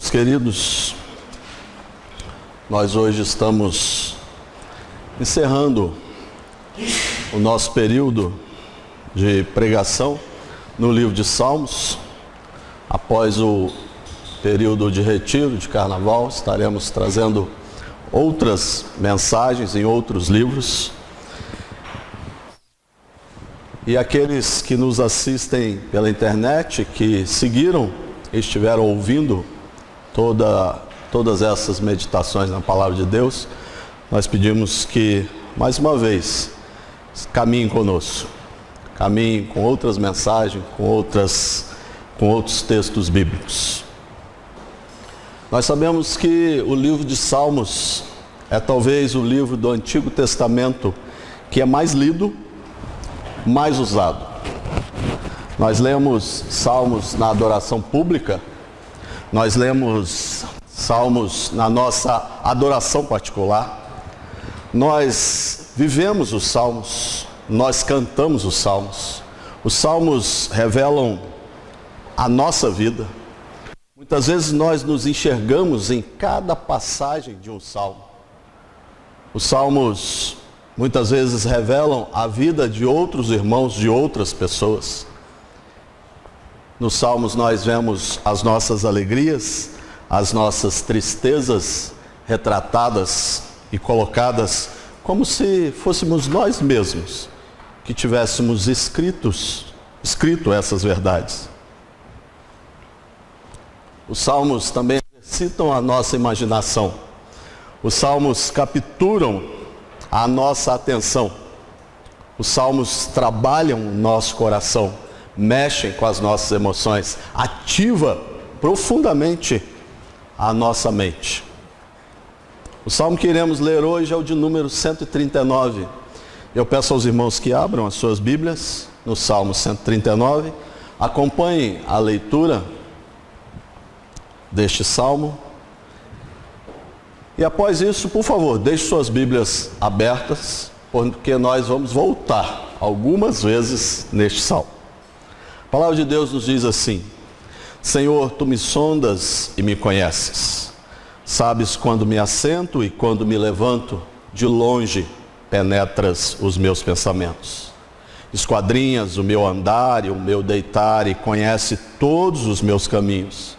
Meus queridos, nós hoje estamos encerrando o nosso período de pregação no livro de Salmos. Após o período de retiro, de carnaval, estaremos trazendo outras mensagens em outros livros. E aqueles que nos assistem pela internet, que seguiram e estiveram ouvindo todas essas meditações na Palavra de Deus, nós pedimos que, mais uma vez, caminhem conosco. Caminhem com outras mensagens, com outros textos bíblicos. Nós sabemos que o livro de Salmos é talvez o livro do Antigo Testamento que é mais lido, mais usado. Nós lemos Salmos na adoração pública, nós lemos Salmos na nossa adoração particular, nós vivemos os Salmos, nós cantamos os Salmos. Os Salmos revelam a nossa vida. Muitas vezes nós nos enxergamos em cada passagem de um Salmo. Os Salmos muitas vezes revelam a vida de outros irmãos, de outras pessoas. Nos Salmos nós vemos as nossas alegrias, as nossas tristezas retratadas e colocadas como se fôssemos nós mesmos que tivéssemos escrito essas verdades. Os Salmos também exercitam a nossa imaginação. Os Salmos capturam a nossa atenção. Os Salmos trabalham o nosso coração, mexem com as nossas emoções, ativa profundamente a nossa mente. O Salmo que iremos ler hoje é o de número 139. Eu peço aos irmãos que abram as suas Bíblias no Salmo 139, acompanhem a leitura deste Salmo. E após isso, por favor, deixe suas Bíblias abertas, porque nós vamos voltar algumas vezes neste Salmo. A palavra de Deus nos diz assim: Senhor, tu me sondas e me conheces. Sabes quando me assento e quando me levanto, de longe penetras os meus pensamentos. Esquadrinhas o meu andar e o meu deitar e conhece todos os meus caminhos.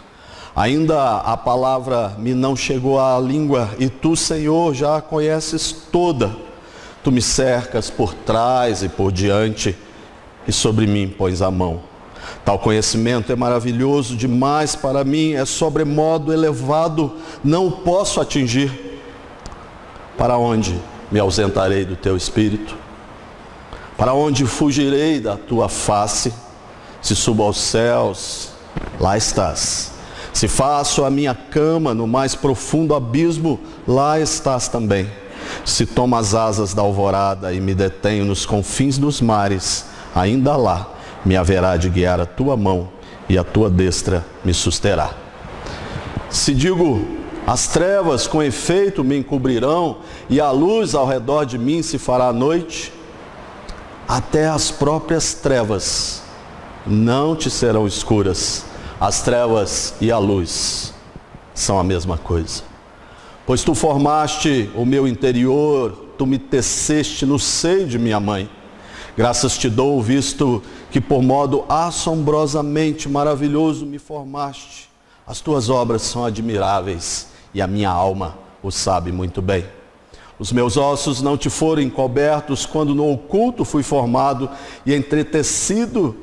Ainda a palavra me não chegou à língua e tu, Senhor, já a conheces toda. Tu me cercas por trás e por diante e sobre mim pões a mão. Tal conhecimento é maravilhoso demais para mim, é sobremodo elevado, não o posso atingir. Para onde me ausentarei do teu espírito? Para onde fugirei da tua face? Se subo aos céus, lá estás. Se faço a minha cama no mais profundo abismo, lá estás também. Se tomo as asas da alvorada e me detenho nos confins dos mares, ainda lá me haverá de guiar a tua mão e a tua destra me susterá. Se digo, as trevas com efeito me encobrirão e a luz ao redor de mim se fará noite, até as próprias trevas não te serão escuras. As trevas e a luz são a mesma coisa. Pois tu formaste o meu interior, tu me teceste no seio de minha mãe. Graças te dou, visto que por modo assombrosamente maravilhoso me formaste. As tuas obras são admiráveis e a minha alma o sabe muito bem. Os meus ossos não te foram encobertos quando no oculto fui formado e entretecido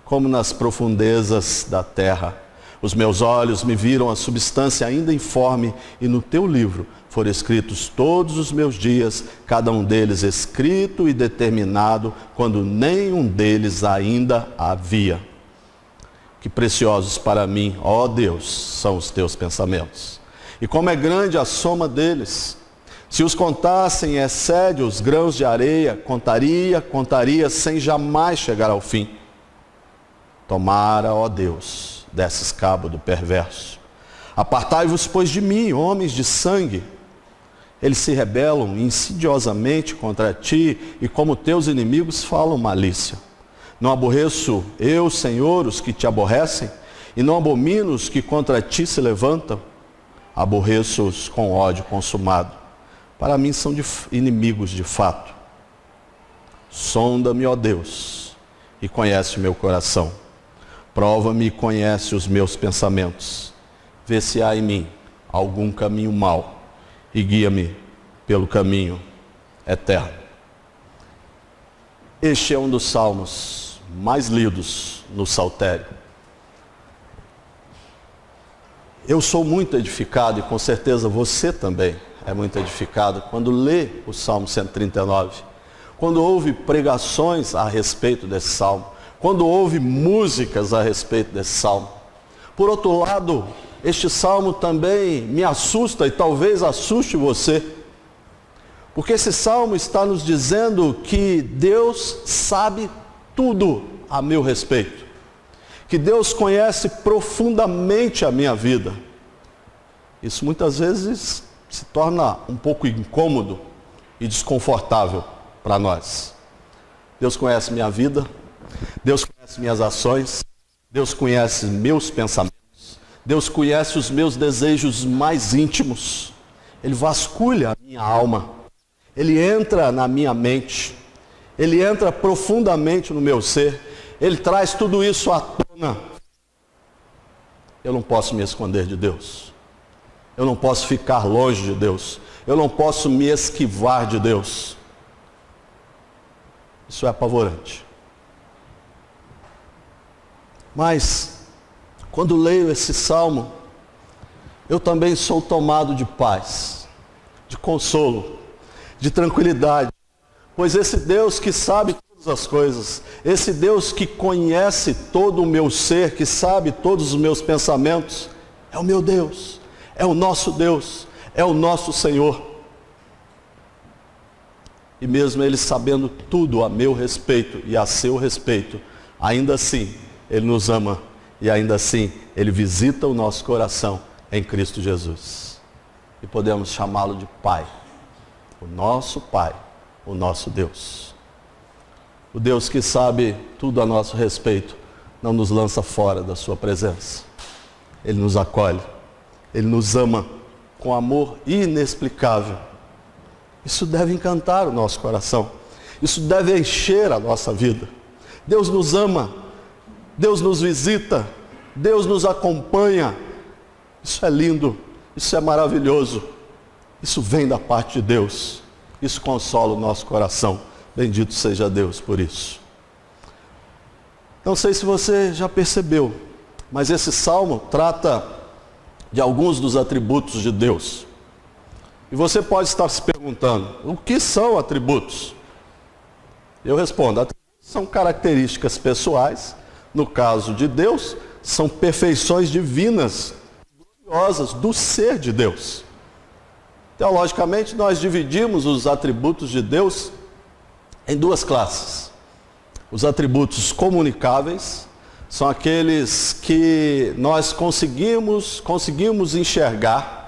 como nas profundezas da terra. Os meus olhos me viram a substância ainda informe, e no teu livro foram escritos todos os meus dias, cada um deles escrito e determinado, quando nenhum deles ainda havia. Que preciosos para mim, ó Deus, são os teus pensamentos. E como é grande a soma deles. Se os contassem, excede os grãos de areia, contaria, sem jamais chegar ao fim. Tomara, ó Deus, desses cabo do perverso. Apartai-vos, pois, de mim, homens de sangue. Eles se rebelam insidiosamente contra ti e como teus inimigos falam malícia. Não aborreço eu, Senhor, os que te aborrecem? e não abomino os que contra ti se levantam, aborreço-os com ódio consumado. Para mim são inimigos de fato. Sonda-me, ó Deus, e conhece o meu coração. Prova-me e conhece os meus pensamentos. Vê se há em mim algum caminho mau e guia-me pelo caminho eterno. Este é um dos salmos mais lidos no Saltério. Eu sou muito edificado, e com certeza você também é muito edificado, quando lê o Salmo 139, quando ouve pregações a respeito desse salmo, quando ouve músicas a respeito desse salmo. Por outro lado, este salmo também me assusta e talvez assuste você, porque esse salmo está nos dizendo que Deus sabe tudo a meu respeito, que Deus conhece profundamente a minha vida. Isso muitas vezes se torna um pouco incômodo e desconfortável para nós. Deus conhece minha vida, Deus conhece minhas ações, Deus conhece meus pensamentos, Deus conhece os meus desejos mais íntimos. Ele vasculha a minha alma, Ele entra na minha mente, Ele entra profundamente no meu ser, Ele traz tudo isso à tona. Eu não posso me esconder de Deus, eu não posso ficar longe de Deus, eu não posso me esquivar de Deus. Isso é apavorante. Mas, quando leio esse salmo, eu também sou tomado de paz, de consolo, de tranquilidade, pois esse Deus que sabe todas as coisas, esse Deus que conhece todo o meu ser, que sabe todos os meus pensamentos, é o meu Deus, é o nosso Senhor. E mesmo Ele sabendo tudo a meu respeito e a seu respeito, ainda assim Ele nos ama e ainda assim Ele visita o nosso coração em Cristo Jesus. E podemos chamá-lo de Pai, o nosso Deus. O Deus que sabe tudo a nosso respeito, não nos lança fora da sua presença. Ele nos acolhe, Ele nos ama com amor inexplicável. Isso deve encantar o nosso coração, isso deve encher a nossa vida. Deus nos ama, Deus nos visita, Deus nos acompanha. Isso é lindo, isso é maravilhoso, isso vem da parte de Deus, isso consola o nosso coração. Bendito seja Deus por isso. Não sei se você já percebeu, mas esse salmo trata de alguns dos atributos de Deus. E você pode estar se perguntando, o que são atributos? Eu respondo, atributos são características pessoais, no caso de Deus, são perfeições divinas, gloriosas do ser de Deus. Teologicamente, nós dividimos os atributos de Deus em duas classes. Os atributos comunicáveis são aqueles que nós conseguimos enxergar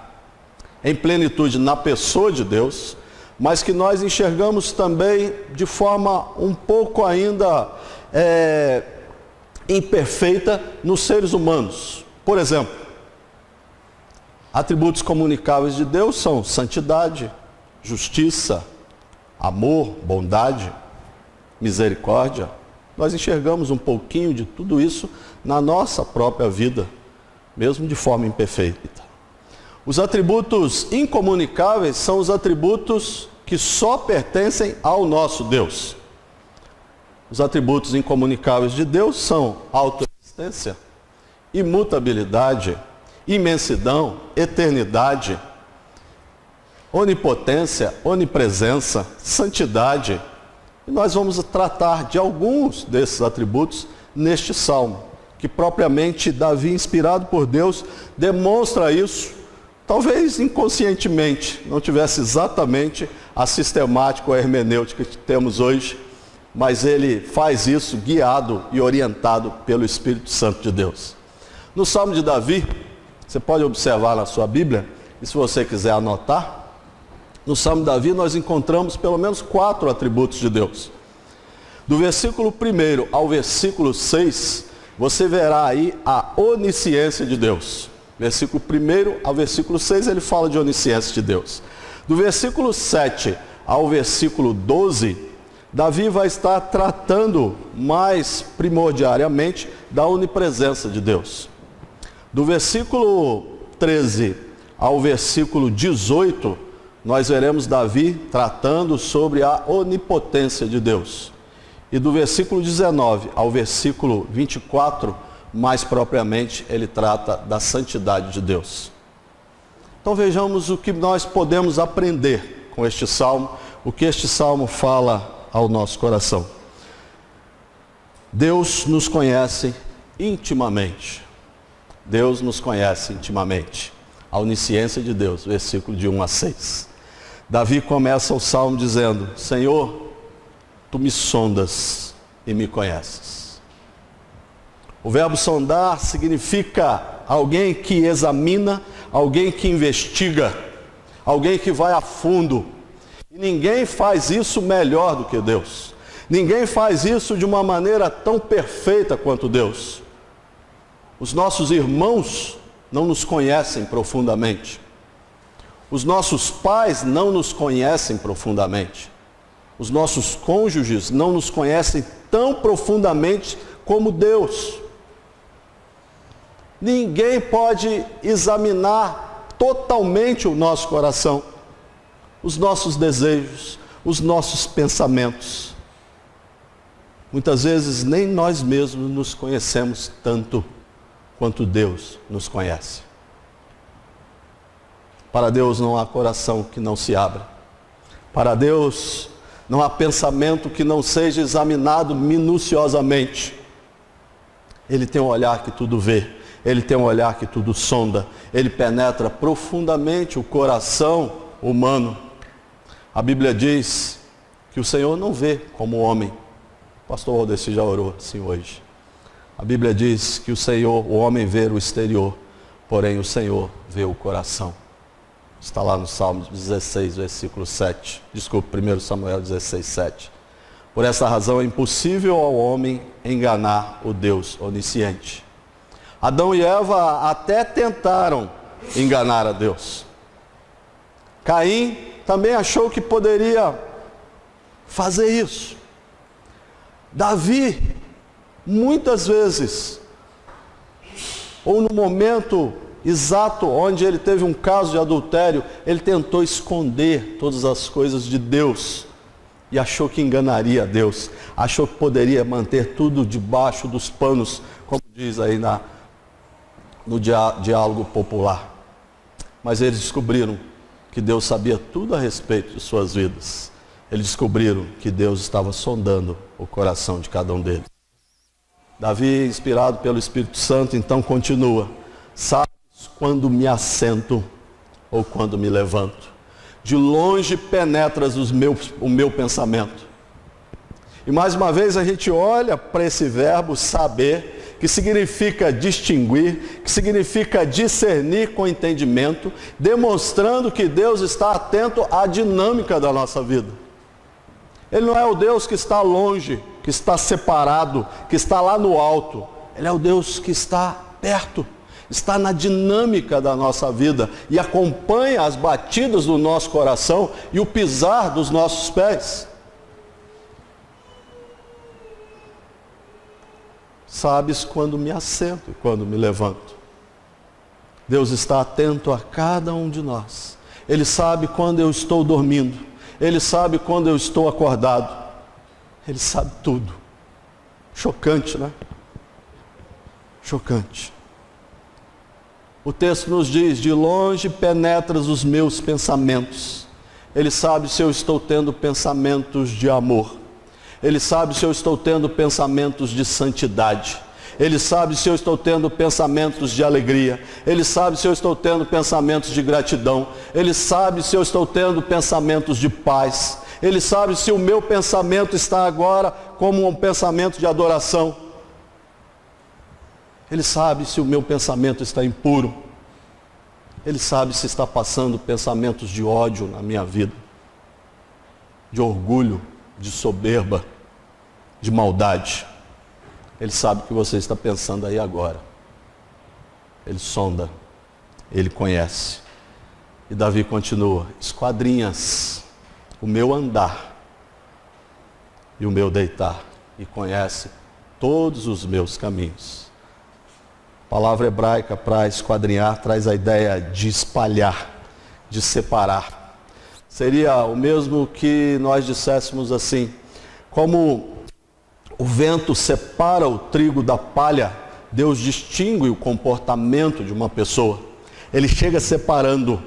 em plenitude na pessoa de Deus, mas que nós enxergamos também de forma um pouco ainda imperfeita nos seres humanos. Por exemplo, atributos comunicáveis de Deus são santidade, justiça, amor, bondade, misericórdia. Nós enxergamos um pouquinho de tudo isso na nossa própria vida, mesmo de forma imperfeita. Os atributos incomunicáveis são os atributos que só pertencem ao nosso Deus. Os atributos incomunicáveis de Deus são autoexistência, imutabilidade, imensidão, eternidade, onipotência, onipresença, santidade. E nós vamos tratar de alguns desses atributos neste salmo, que propriamente Davi, inspirado por Deus, demonstra isso. Talvez inconscientemente, não tivesse exatamente a sistemática ou a hermenêutica que temos hoje, mas ele faz isso guiado e orientado pelo Espírito Santo de Deus. No Salmo de Davi, você pode observar na sua Bíblia, e se você quiser anotar, no Salmo de Davi nós encontramos pelo menos 4 atributos de Deus. Do versículo 1 ao versículo 6, você verá aí a onisciência de Deus. Versículo 1 ao versículo 6 ele fala de onisciência de Deus. Do versículo 7 ao versículo 12, Davi vai estar tratando mais primordialmente da onipresença de Deus. Do versículo 13 ao versículo 18, nós veremos Davi tratando sobre a onipotência de Deus. E do versículo 19 ao versículo 24, mais propriamente, ele trata da santidade de Deus. Então vejamos o que nós podemos aprender com este salmo, o que este salmo fala ao nosso coração. Deus nos conhece intimamente. Deus nos conhece intimamente. A onisciência de Deus, versículo de 1 a 6. Davi começa o salmo dizendo: Senhor, tu me sondas e me conheces. O verbo sondar significa alguém que examina, alguém que investiga, alguém que vai a fundo. E ninguém faz isso melhor do que Deus. Ninguém faz isso de uma maneira tão perfeita quanto Deus. Os nossos irmãos não nos conhecem profundamente. Os nossos pais não nos conhecem profundamente. Os nossos cônjuges não nos conhecem tão profundamente como Deus. Ninguém pode examinar totalmente o nosso coração, os nossos desejos, os nossos pensamentos. Muitas vezes nem nós mesmos nos conhecemos tanto quanto Deus nos conhece. Para Deus não há coração que não se abra. Para Deus não há pensamento que não seja examinado minuciosamente. Ele tem um olhar que tudo vê. Ele tem um olhar que tudo sonda. Ele penetra profundamente o coração humano. A Bíblia diz que o Senhor não vê como o homem. O pastor Valdeci já orou assim hoje. A Bíblia diz que o homem vê o exterior, porém o Senhor vê o coração. Está lá no Salmo 16, versículo 7. Desculpe, 1 Samuel 16, 7. Por essa razão é impossível ao homem enganar o Deus onisciente. Adão e Eva até tentaram enganar a Deus. Caim também achou que poderia fazer isso. Davi, muitas vezes, ou no momento exato onde ele teve um caso de adultério, ele tentou esconder todas as coisas de Deus e achou que enganaria a Deus, achou que poderia manter tudo debaixo dos panos, como diz aí no diálogo popular. Mas eles descobriram que Deus sabia tudo a respeito de suas vidas. Eles descobriram que Deus estava sondando o coração de cada um deles. Davi, inspirado pelo Espírito Santo, então continua: sabes quando me assento ou quando me levanto? De longe penetras o meu pensamento. E mais uma vez a gente olha para esse verbo saber, que significa distinguir, que significa discernir com entendimento, demonstrando que Deus está atento à dinâmica da nossa vida. Ele não é o Deus que está longe, que está separado, que está lá no alto. Ele é o Deus que está perto, está na dinâmica da nossa vida e acompanha as batidas do nosso coração e o pisar dos nossos pés. Sabes quando me assento e quando me levanto. Deus está atento a cada um de nós. Ele sabe quando eu estou dormindo. Ele sabe quando eu estou acordado. Ele sabe tudo. Chocante, né? Chocante. O texto nos diz: de longe penetras os meus pensamentos. Ele sabe se eu estou tendo pensamentos de amor. Ele sabe se eu estou tendo pensamentos de santidade. Ele sabe se eu estou tendo pensamentos de alegria. Ele sabe se eu estou tendo pensamentos de gratidão. Ele sabe se eu estou tendo pensamentos de paz. Ele sabe se o meu pensamento está agora como um pensamento de adoração. Ele sabe se o meu pensamento está impuro. Ele sabe se está passando pensamentos de ódio na minha vida, de orgulho, de soberba, de maldade. Ele sabe o que você está pensando aí agora. Ele sonda, ele conhece. E Davi continua: esquadrinhas o meu andar e o meu deitar, e conhece todos os meus caminhos. A palavra hebraica para esquadrinhar traz a ideia de espalhar, de separar. Seria o mesmo que nós disséssemos assim: como o vento separa o trigo da palha, Deus distingue o comportamento de uma pessoa. Ele chega separando.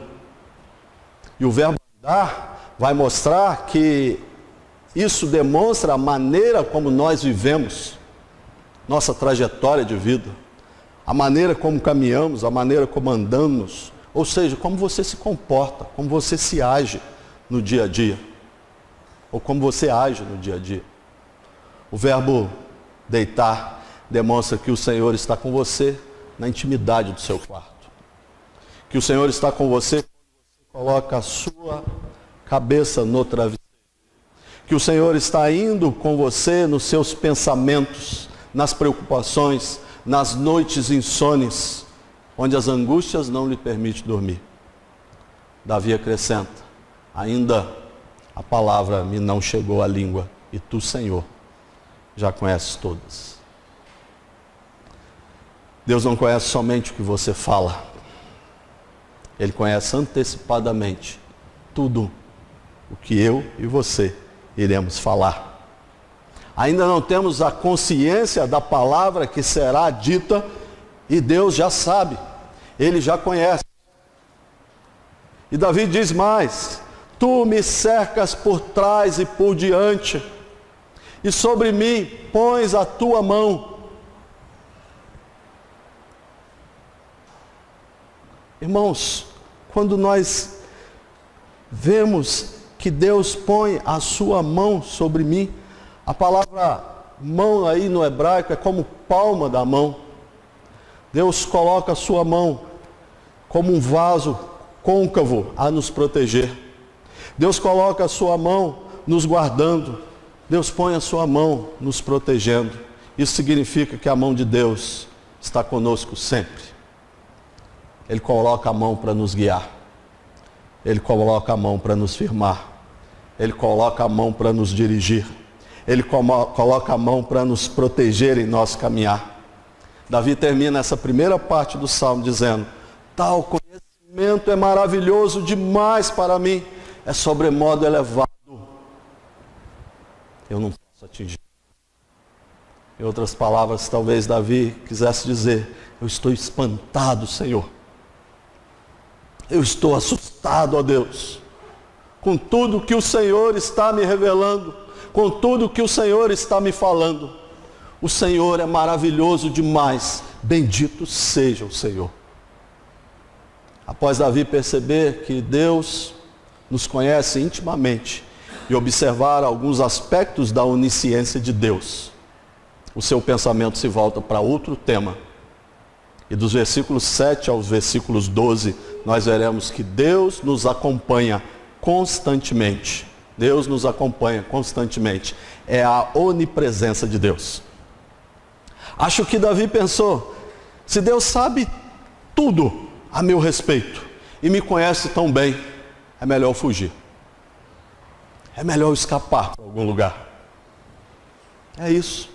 E o verbo andar vai mostrar que isso demonstra a maneira como nós vivemos, nossa trajetória de vida, a maneira como caminhamos, a maneira como andamos, ou seja, como você se comporta, como você se age no dia a dia, ou como você age no dia a dia. O verbo deitar demonstra que o Senhor está com você na intimidade do seu quarto, que o Senhor está com você quando você coloca a sua cabeça no travesseiro, que o Senhor está indo com você nos seus pensamentos, nas preocupações, nas noites insones, onde as angústias não lhe permitem dormir. Davi acrescenta: ainda a palavra me não chegou à língua, e tu, Senhor, já conheces todas. Deus não conhece somente o que você fala, Ele conhece antecipadamente tudo o que eu e você iremos falar. Ainda não temos a consciência da palavra que será dita, e Deus já sabe, Ele já conhece. E Davi diz mais: tu me cercas por trás e por diante, e sobre mim pões a tua mão. Irmãos, quando nós vemos que Deus põe a sua mão sobre mim, a palavra mão aí no hebraico é como palma da mão. Deus coloca a sua mão como um vaso côncavo a nos proteger. Deus coloca a sua mão nos guardando. Deus põe a sua mão nos protegendo. Isso significa que a mão de Deus está conosco sempre. Ele coloca a mão para nos guiar. Ele coloca a mão para nos firmar. Ele coloca a mão para nos dirigir. Ele coloca a mão para nos proteger em nosso caminhar. Davi termina essa primeira parte do Salmo dizendo: tal conhecimento é maravilhoso demais para mim, é sobremodo elevado, eu não posso atingir. Em outras palavras, talvez Davi quisesse dizer: eu estou espantado, Senhor. Eu estou assustado, ó Deus, com tudo que o Senhor está me revelando, com tudo que o Senhor está me falando. O Senhor é maravilhoso demais, bendito seja o Senhor. Após Davi perceber que Deus nos conhece intimamente e observar alguns aspectos da onisciência de Deus, o seu pensamento se volta para outro tema. E dos versículos 7 aos versículos 12, nós veremos que Deus nos acompanha constantemente. Deus nos acompanha constantemente. É a onipresença de Deus. Acho que Davi pensou: se Deus sabe tudo a meu respeito e me conhece tão bem, é melhor fugir. É melhor escapar para algum lugar. É isso.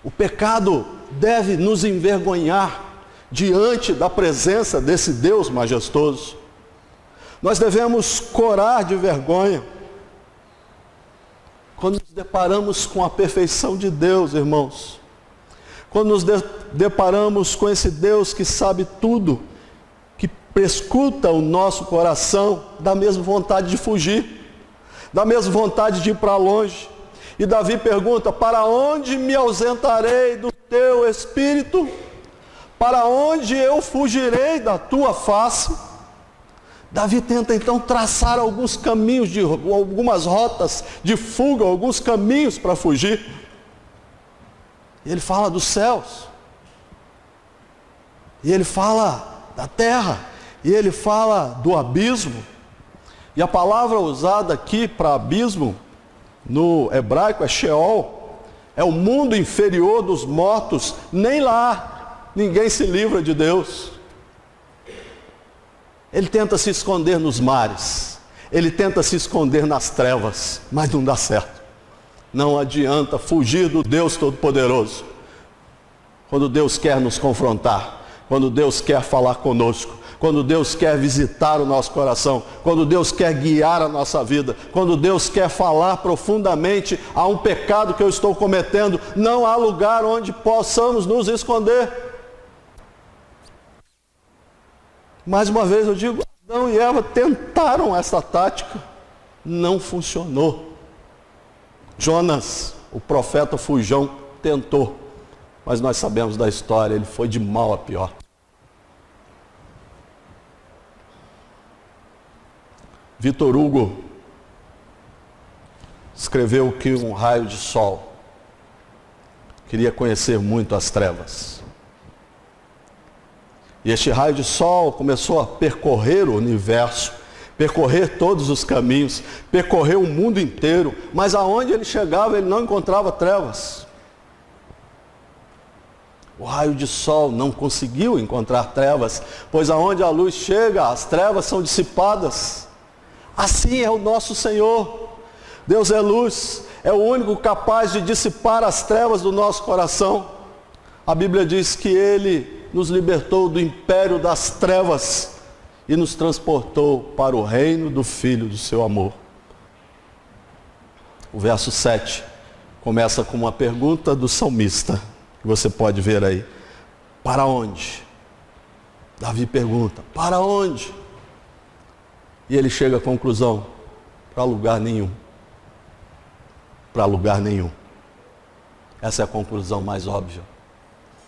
O pecado deve nos envergonhar diante da presença desse Deus majestoso. Nós devemos corar de vergonha quando nos deparamos com a perfeição de Deus, irmãos. Quando nos deparamos com esse Deus que sabe tudo, que prescruta o nosso coração, dá mesmo vontade de fugir, dá mesmo vontade de ir para longe. E Davi pergunta: para onde me ausentarei do teu espírito? Para onde eu fugirei da tua face? Davi tenta então traçar alguns caminhos, algumas rotas de fuga, alguns caminhos para fugir. E ele fala dos céus, e ele fala da terra, e ele fala do abismo. E a palavra usada aqui para abismo no hebraico é Sheol, é o mundo inferior dos mortos, nem lá ninguém se livra de Deus. Ele tenta se esconder nos mares, ele tenta se esconder nas trevas, mas não dá certo. Não adianta fugir do Deus Todo-Poderoso. Quando Deus quer nos confrontar, quando Deus quer falar conosco, quando Deus quer visitar o nosso coração, quando Deus quer guiar a nossa vida, quando Deus quer falar profundamente a um pecado que eu estou cometendo, não há lugar onde possamos nos esconder. Mais uma vez eu digo, Adão e Eva tentaram essa tática, não funcionou. Jonas, o profeta fujão, tentou, mas nós sabemos da história, ele foi de mal a pior. Victor Hugo escreveu que um raio de sol queria conhecer muito as trevas. E este raio de sol começou a percorrer o universo, percorrer todos os caminhos, percorrer o mundo inteiro, mas aonde ele chegava ele não encontrava trevas. O raio de sol não conseguiu encontrar trevas, pois aonde a luz chega, as trevas são dissipadas. Assim é o nosso Senhor. Deus é luz, é o único capaz de dissipar as trevas do nosso coração. A Bíblia diz que Ele nos libertou do império das trevas e nos transportou para o reino do Filho do seu amor. O verso 7 começa com uma pergunta do salmista, que você pode ver aí. Para onde? Davi pergunta, para onde? E ele chega à conclusão, para lugar nenhum. Para lugar nenhum. Essa é a conclusão mais óbvia.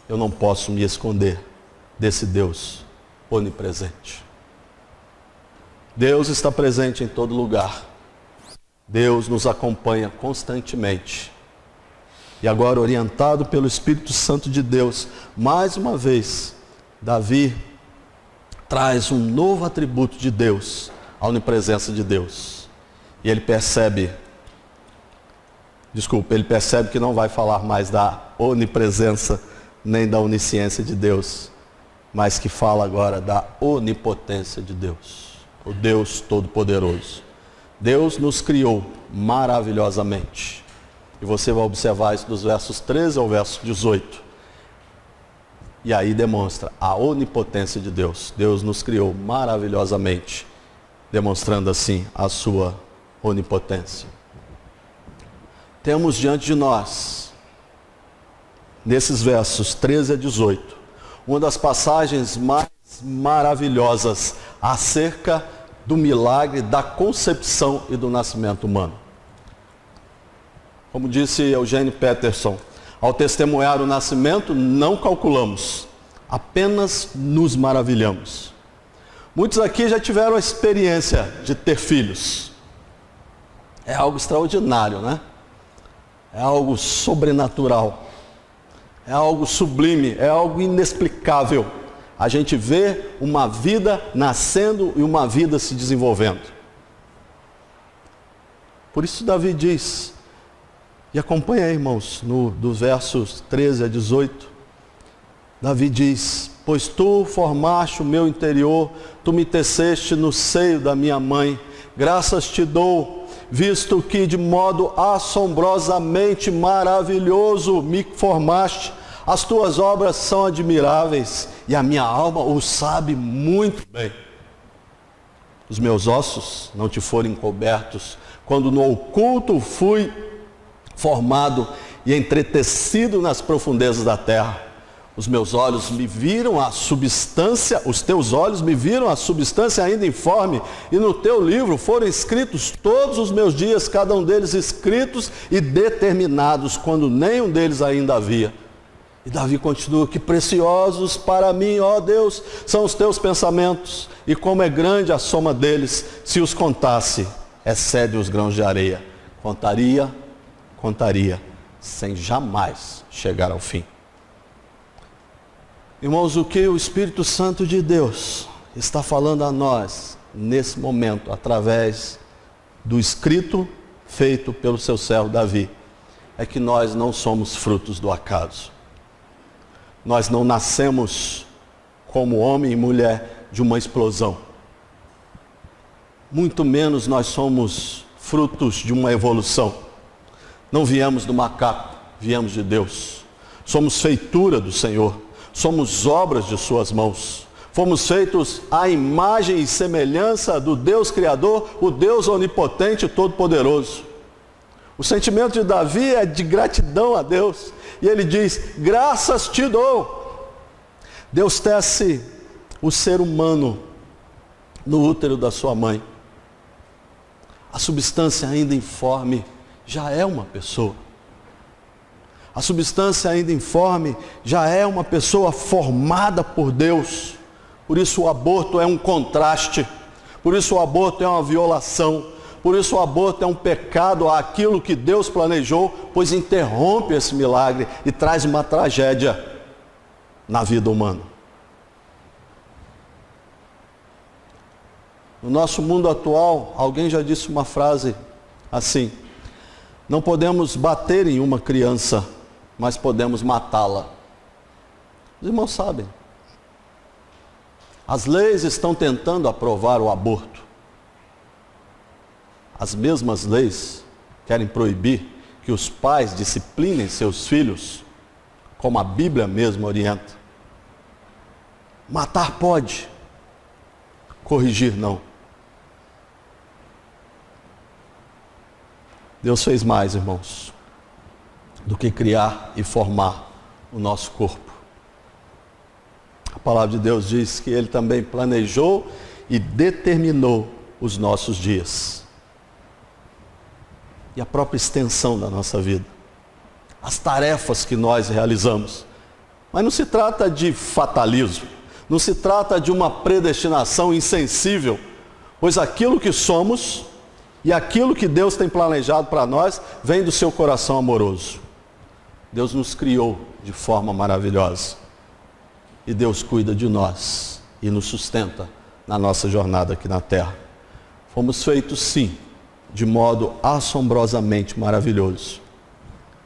Eu não posso me esconder desse Deus onipresente. Deus está presente em todo lugar. Deus nos acompanha constantemente. E agora, orientado pelo Espírito Santo de Deus, mais uma vez, Davi traz um novo atributo de Deus, a onipresença de Deus. E ele percebe que não vai falar mais da onipresença, nem da onisciência de Deus, mas que fala agora da onipotência de Deus, o Deus Todo-Poderoso. Deus nos criou maravilhosamente. E você vai observar isso dos versos 13 ao verso 18. E aí demonstra a onipotência de Deus. Deus nos criou maravilhosamente, demonstrando assim a sua onipotência. Temos diante de nós, nesses versos 13 a 18, uma das passagens mais maravilhosas acerca do milagre da concepção e do nascimento humano. Como disse Eugênio Peterson, ao testemunhar o nascimento, não calculamos, apenas nos maravilhamos. Muitos aqui já tiveram a experiência de ter filhos. É algo extraordinário, né? É algo sobrenatural. É algo sublime, é algo inexplicável. A gente vê uma vida nascendo e uma vida se desenvolvendo. Por isso Davi diz, e acompanha aí, irmãos, dos versos 13 a 18, Davi diz, pois tu formaste o meu interior, tu me teceste no seio da minha mãe, graças te dou, visto que de modo assombrosamente maravilhoso me formaste, as tuas obras são admiráveis, e a minha alma o sabe muito bem. Os meus ossos não te foram encobertos, quando no oculto fui formado e entretecido nas profundezas da terra. Os meus olhos me viram a substância, os teus olhos me viram a substância ainda informe, e no teu livro foram escritos todos os meus dias, cada um deles escritos e determinados, quando nenhum deles ainda havia. E Davi continua, que preciosos para mim, ó Deus, são os teus pensamentos, e como é grande a soma deles, se os contasse, excede os grãos de areia. Contaria, sem jamais chegar ao fim. Irmãos, o que o Espírito Santo de Deus está falando a nós, nesse momento, através do escrito feito pelo seu servo Davi, é que nós não somos frutos do acaso. Nós não nascemos como homem e mulher de uma explosão. Muito menos nós somos frutos de uma evolução. Não viemos do macaco, viemos de Deus. Somos feitura do Senhor, somos obras de suas mãos. Fomos feitos à imagem e semelhança do Deus Criador, o Deus onipotente e todo-poderoso. O sentimento de Davi é de gratidão a Deus. E ele diz, graças te dou. Deus tece o ser humano no útero da sua mãe. A substância ainda informe já é uma pessoa. A substância ainda informe já é uma pessoa formada por Deus. Por isso o aborto é um contraste. Por isso o aborto é uma violação. Por isso o aborto é um pecado àquilo que Deus planejou, pois interrompe esse milagre e traz uma tragédia na vida humana. No nosso mundo atual, alguém já disse uma frase assim: não podemos bater em uma criança, mas podemos matá-la. Os irmãos sabem. As leis estão tentando aprovar o aborto. As mesmas leis querem proibir que os pais disciplinem seus filhos, como a Bíblia mesmo orienta. Matar pode, corrigir não. Deus fez mais, irmãos, do que criar e formar o nosso corpo. A palavra de Deus diz que Ele também planejou e determinou os nossos dias. E a própria extensão da nossa vida. As tarefas que nós realizamos. Mas não se trata de fatalismo. Não se trata de uma predestinação insensível. Pois aquilo que somos e aquilo que Deus tem planejado para nós vem do seu coração amoroso. Deus nos criou de forma maravilhosa. E Deus cuida de nós e nos sustenta na nossa jornada aqui na terra. Fomos feitos, sim, de modo assombrosamente maravilhoso.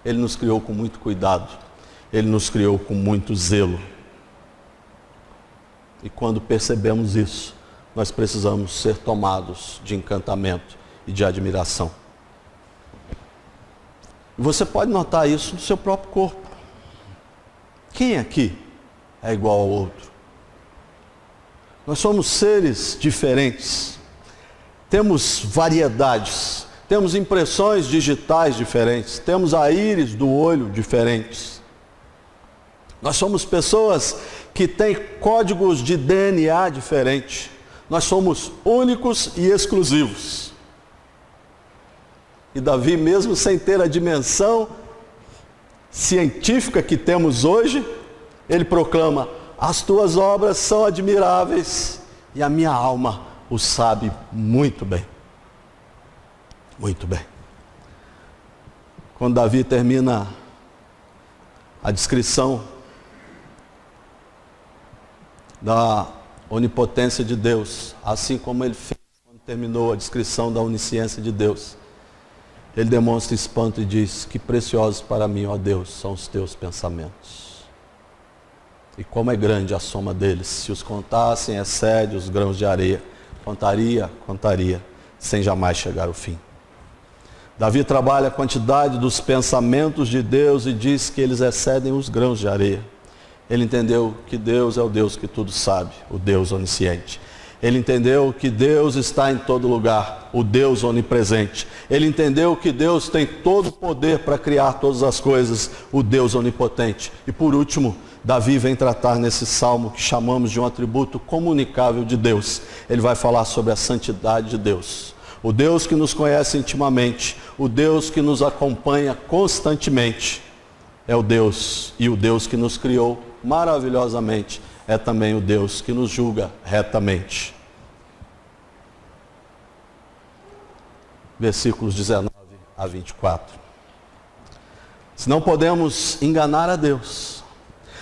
Ele nos criou com muito cuidado. Ele nos criou com muito zelo. E quando percebemos isso, nós precisamos ser tomados de encantamento e de admiração. E você pode notar isso no seu próprio corpo. Quem aqui é igual ao outro? Nós somos seres diferentes. Temos variedades. Temos impressões digitais diferentes. Temos a íris do olho diferentes. Nós somos pessoas que têm códigos de DNA diferentes. Nós somos únicos e exclusivos. E Davi, mesmo sem ter a dimensão científica que temos hoje, ele proclama: as tuas obras são admiráveis e a minha alma o sabe muito bem. Muito bem. Quando Davi termina a descrição da onipotência de Deus, assim como ele fez quando terminou a descrição da onisciência de Deus, ele demonstra espanto e diz: que preciosos para mim, ó Deus, são os teus pensamentos. E como é grande a soma deles. Se os contassem, excede os grãos de areia. Contaria, sem jamais chegar ao fim. Davi trabalha a quantidade dos pensamentos de Deus e diz que eles excedem os grãos de areia. Ele entendeu que Deus é o Deus que tudo sabe, o Deus onisciente. Ele entendeu que Deus está em todo lugar, o Deus onipresente. Ele entendeu que Deus tem todo o poder para criar todas as coisas, o Deus onipotente. E por último, Davi vem tratar nesse salmo que chamamos de um atributo comunicável de Deus. Ele vai falar sobre a santidade de Deus. O Deus que nos conhece intimamente, o Deus que nos acompanha constantemente, é o Deus, e o Deus que nos criou maravilhosamente é também o Deus que nos julga retamente. Versículos 19 a 24. Se não podemos enganar a Deus,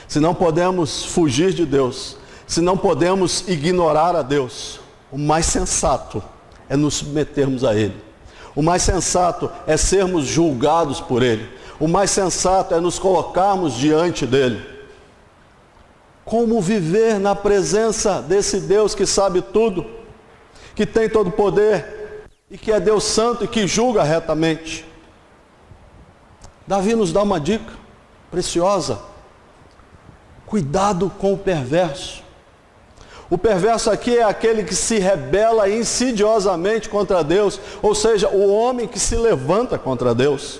se não podemos fugir de Deus, se não podemos ignorar a Deus, o mais sensato é nos submetermos a Ele. O mais sensato é sermos julgados por Ele. o mais sensato é nos colocarmos diante dele. Como viver na presença desse Deus que sabe tudo, que tem todo o poder, e que é Deus santo e que julga retamente. Davi nos dá uma dica preciosa: cuidado com o perverso. O perverso aqui é aquele que se rebela insidiosamente contra Deus, ou seja, o homem que se levanta contra Deus.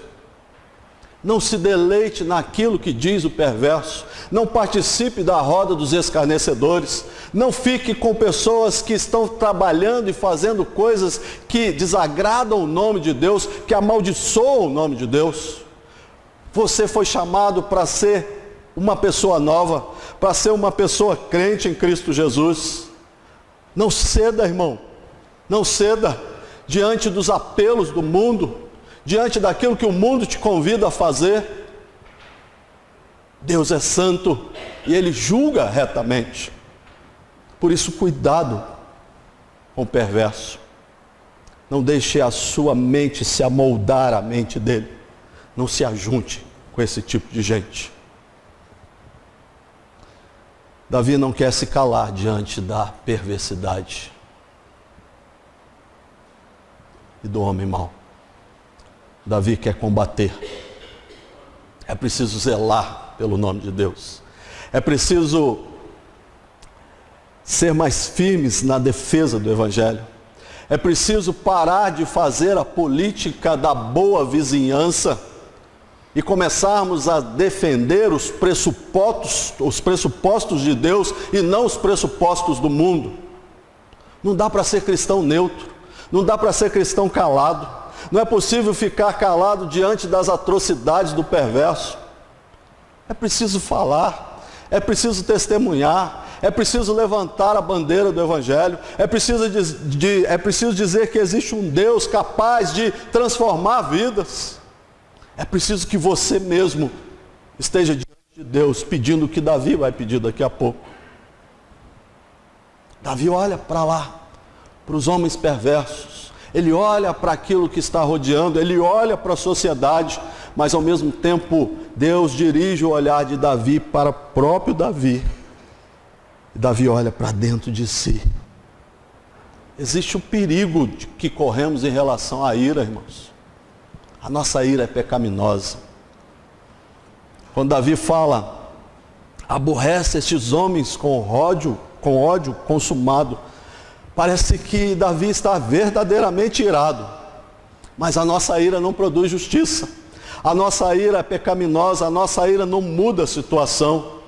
Não se deleite naquilo que diz o perverso, não participe da roda dos escarnecedores, não fique com pessoas que estão trabalhando e fazendo coisas que desagradam o nome de Deus, que amaldiçoam o nome de Deus. Você foi chamado para ser uma pessoa nova, para ser uma pessoa crente em Cristo Jesus. Não ceda, irmão, não ceda diante dos apelos do mundo, diante daquilo que o mundo te convida a fazer. Deus é santo e Ele julga retamente. Por isso, cuidado com o perverso. Não deixe a sua mente se amoldar à mente dele. Não se ajunte com esse tipo de gente. Davi não quer se calar diante da perversidade e do homem mau. Davi quer combater. É preciso zelar pelo nome de Deus. É preciso ser mais firmes na defesa do Evangelho. É preciso parar de fazer a política da boa vizinhança e começarmos a defender os pressupostos de Deus e não os pressupostos do mundo. Não dá para ser cristão neutro. Não dá para ser cristão calado. Não é possível ficar calado diante das atrocidades do perverso. É preciso falar, é preciso testemunhar, é preciso levantar a bandeira do Evangelho, é preciso dizer que existe um Deus capaz de transformar vidas. É preciso que você mesmo esteja diante de Deus, pedindo o que Davi vai pedir daqui a pouco. Davi olha para lá, para os homens perversos. Ele olha para aquilo que está rodeando, ele olha para a sociedade, mas ao mesmo tempo Deus dirige o olhar de Davi para o próprio Davi. E Davi olha para dentro de si. Existe o perigo que corremos em relação à ira, irmãos. A nossa ira é pecaminosa. Quando Davi fala, aborrece estes homens com ódio consumado, parece que Davi está verdadeiramente irado, mas a nossa ira não produz justiça, a nossa ira é pecaminosa, a nossa ira não muda a situação,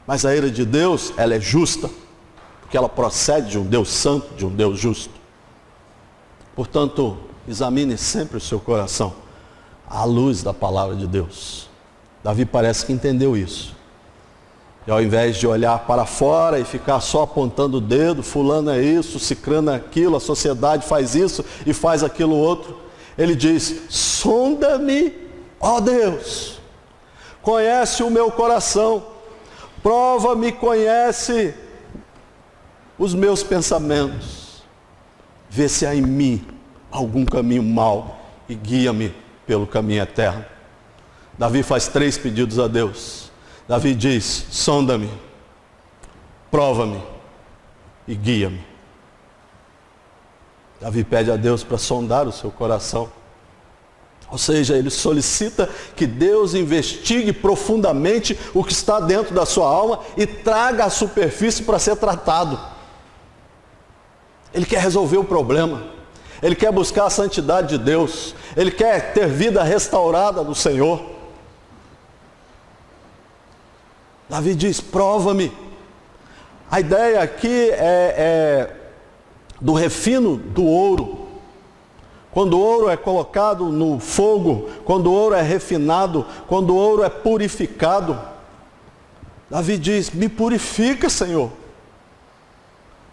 mas a ira de Deus, ela é justa, porque ela procede de um Deus santo, de um Deus justo. Portanto, examine sempre o seu coração, à luz da palavra de Deus. Davi parece que entendeu isso. E ao invés de olhar para fora e ficar só apontando o dedo, fulano é isso, cicrano é aquilo, a sociedade faz isso e faz aquilo outro, ele diz, sonda-me, ó Deus, conhece o meu coração, prova-me, conhece os meus pensamentos, vê se há em mim algum caminho mau e guia-me pelo caminho eterno. Davi faz 3 pedidos a Deus. Davi diz, sonda-me, prova-me e guia-me. Davi pede a Deus para sondar o seu coração. Ou seja, ele solicita que Deus investigue profundamente o que está dentro da sua alma e traga à superfície para ser tratado. Ele quer resolver o problema. Ele quer buscar a santidade de Deus. Ele quer ter vida restaurada do Senhor. Davi diz, prova-me. A ideia aqui é do refino do ouro. Quando o ouro é colocado no fogo, quando o ouro é refinado, quando o ouro é purificado, Davi diz, me purifica, Senhor.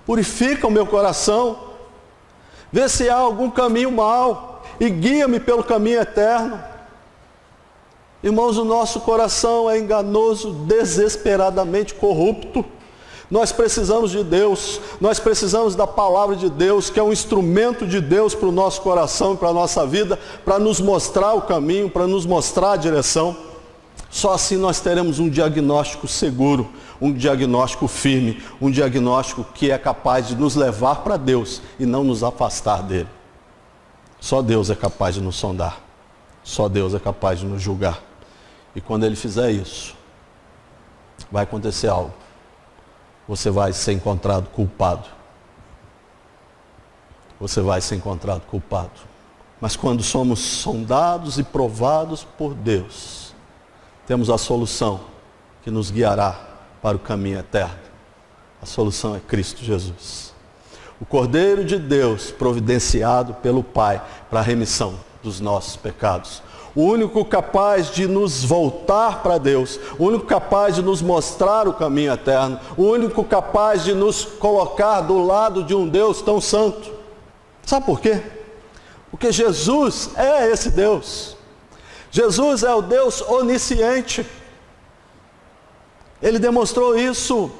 Purifica o meu coração. Vê se há algum caminho mau e guia-me pelo caminho eterno. Irmãos, o nosso coração é enganoso, desesperadamente corrupto. Nós precisamos de Deus, nós precisamos da palavra de Deus, que é um instrumento de Deus para o nosso coração e para a nossa vida, para nos mostrar o caminho, para nos mostrar a direção. Só assim nós teremos um diagnóstico seguro, um diagnóstico firme, um diagnóstico que é capaz de nos levar para Deus e não nos afastar dele. Só Deus é capaz de nos sondar, só Deus é capaz de nos julgar. E quando Ele fizer isso, vai acontecer algo. Você vai ser encontrado culpado. Você vai ser encontrado culpado. Mas quando somos sondados e provados por Deus, temos a solução que nos guiará para o caminho eterno. A solução é Cristo Jesus. O Cordeiro de Deus, providenciado pelo Pai para a remissão dos nossos pecados. O único capaz de nos voltar para Deus, o único capaz de nos mostrar o caminho eterno, o único capaz de nos colocar do lado de um Deus tão santo. Sabe por quê? Porque Jesus é esse Deus. Jesus é o Deus onisciente. Ele demonstrou isso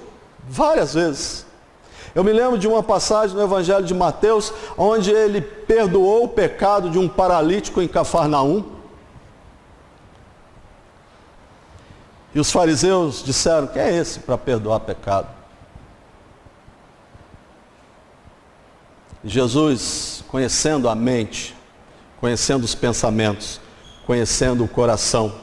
várias vezes. Eu me lembro de uma passagem no Evangelho de Mateus, onde ele perdoou o pecado de um paralítico em Cafarnaum. E os fariseus disseram: quem é esse para perdoar pecado? E Jesus, conhecendo a mente, conhecendo os pensamentos, conhecendo o coração,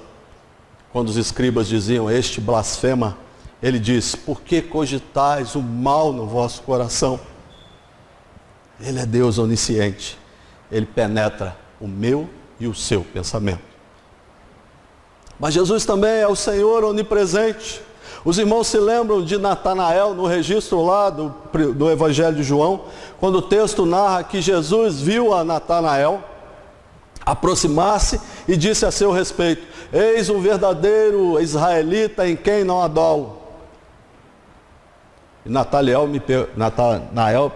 quando os escribas diziam: este blasfema, ele diz: por que cogitais o mal no vosso coração? Ele é Deus onisciente, ele penetra o meu e o seu pensamento. Mas Jesus também é o Senhor onipresente. Os irmãos se lembram de Natanael, no registro lá do Evangelho de João, quando o texto narra que Jesus viu a Natanael aproximar-se e disse a seu respeito: eis um verdadeiro israelita em quem não há dolo. E Natanael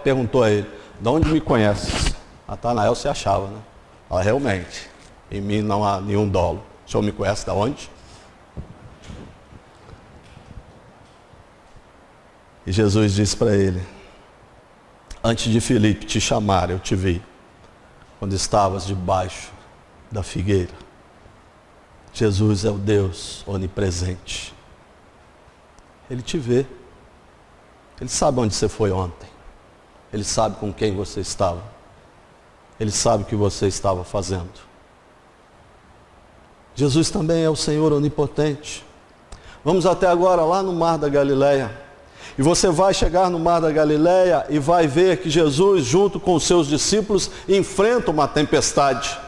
perguntou a ele: de onde me conheces? Natanael se achava, né? Fala: realmente, em mim não há nenhum dolo. O senhor me conhece de onde? E Jesus disse para ele: antes de Filipe te chamar, eu te vi, quando estavas debaixo da figueira. Jesus é o Deus onipresente. Ele te vê. Ele sabe onde você foi ontem. Ele sabe com quem você estava. Ele sabe o que você estava fazendo. Jesus também é o Senhor onipotente. Vamos até agora lá no Mar da Galileia. E você vai chegar no Mar da Galileia e vai ver que Jesus, junto com os seus discípulos, enfrenta uma tempestade.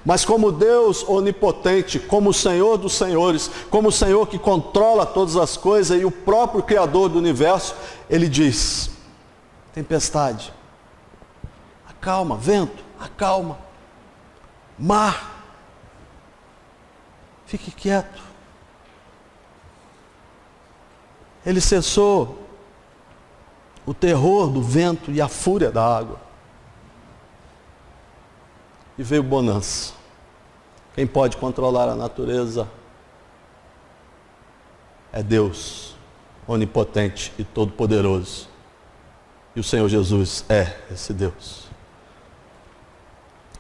Mas como Deus onipotente, como o Senhor dos senhores, como o Senhor que controla todas as coisas e o próprio Criador do universo, Ele diz: tempestade, acalma, vento, acalma, mar, fique quieto. Ele cessou o terror do vento e a fúria da água. E veio bonança. Quem pode controlar a natureza é Deus, onipotente e todo-poderoso. E o Senhor Jesus é esse Deus.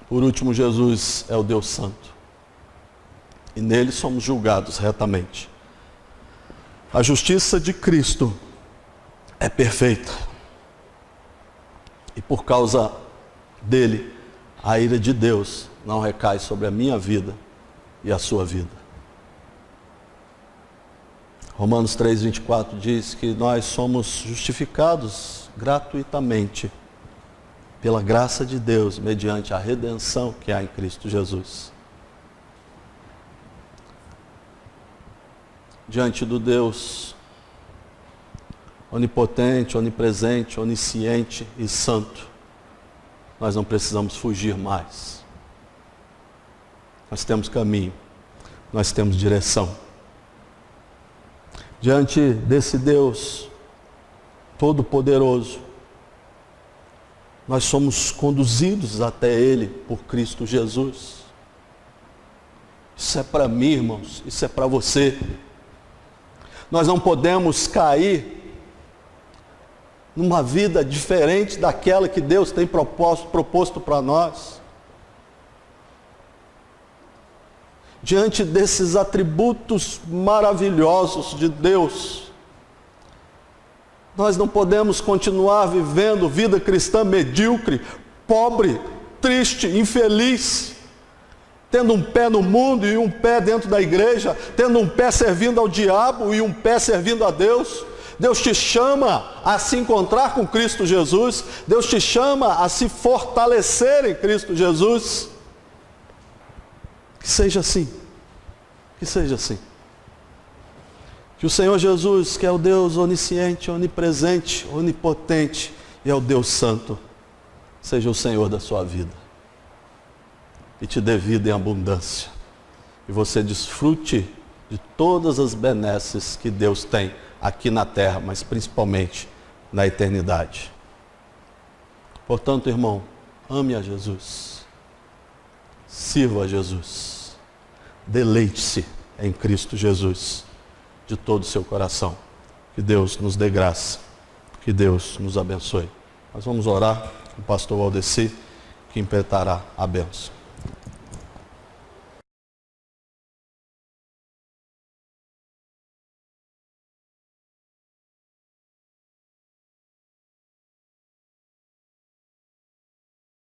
Por último, Jesus é o Deus Santo. E nele somos julgados retamente. A justiça de Cristo é perfeita. E por causa dele, a ira de Deus não recai sobre a minha vida e a sua vida. Romanos 3:24 diz que nós somos justificados gratuitamente pela graça de Deus, mediante a redenção que há em Cristo Jesus. Diante do Deus onipotente, onipresente, onisciente e santo, nós não precisamos fugir mais. Nós temos caminho, nós temos direção. Diante desse Deus todo-poderoso, nós somos conduzidos até Ele por Cristo Jesus. Isso é para mim, irmãos, isso é para você. Nós não podemos cair numa vida diferente daquela que Deus tem proposto para nós. Diante desses atributos maravilhosos de Deus, nós não podemos continuar vivendo vida cristã medíocre, pobre, triste, infeliz, tendo um pé no mundo e um pé dentro da igreja, tendo um pé servindo ao diabo e um pé servindo a Deus. Deus te chama a se encontrar com Cristo Jesus, Deus te chama a se fortalecer em Cristo Jesus. Que seja assim, que seja assim. Que o Senhor Jesus, que é o Deus onisciente, onipresente, onipotente e é o Deus santo, seja o Senhor da sua vida e te dê vida em abundância, e você desfrute de todas as benesses que Deus tem aqui na terra, mas principalmente na eternidade. Portanto, irmão, ame a Jesus, sirva a Jesus, deleite-se em Cristo Jesus de todo o seu coração. Que Deus nos dê graça, que Deus nos abençoe. Nós vamos orar com o pastor Valdeci, que implementará a bênção.